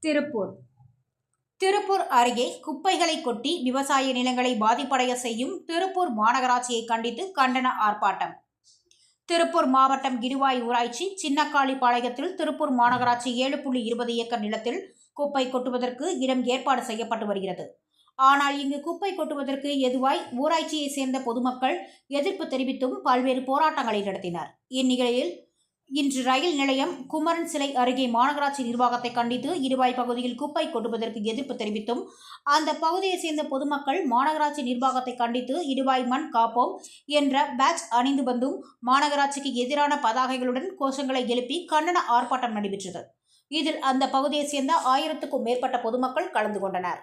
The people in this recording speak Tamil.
திருப்பூர் திருப்பூர் அருகே குப்பைகளை கொட்டி விவசாய நிலங்களை பாதிப்படைய செய்யும் திருப்பூர் மாநகராட்சியை கண்டித்து கண்டன ஆர்ப்பாட்டம். திருப்பூர் மாவட்டம் கிடுவாய் ஊராட்சி சின்னக்காளிப்பாளையத்தில் திருப்பூர் மாநகராட்சி 7.20 ஏக்கர் நிலத்தில் குப்பை கொட்டுவதற்கு இடம் ஏற்பாடு செய்யப்பட்டு வருகிறது. ஆனால் இங்கு குப்பை கொட்டுவதற்கு எதுவாய் ஊராட்சியை சேர்ந்த பொதுமக்கள் எதிர்ப்பு தெரிவித்தும் பல்வேறு போராட்டங்களை நடத்தினர். இந்நிலையில் இன்று ரயில் நிலையம் குமரன் சிலை அருகே மாநகராட்சி நிர்வாகத்தை கண்டித்து இடுவாய் பகுதியில் குப்பை கொட்டுவதற்கு எதிர்ப்பு தெரிவித்தும் அந்த பகுதியை சேர்ந்த பொதுமக்கள் மாநகராட்சி நிர்வாகத்தை கண்டித்து இடுவாய் மண் காப்போம் என்ற பேட்ஜ் அணிந்து வந்தும் மாநகராட்சிக்கு எதிரான பதாகைகளுடன் கோஷங்களை எழுப்பி கண்டன ஆர்ப்பாட்டம் நடைபெற்றது. இதில் அந்த பகுதியை சேர்ந்த 1000க்கும் மேற்பட்ட பொதுமக்கள் கலந்து கொண்டனர்.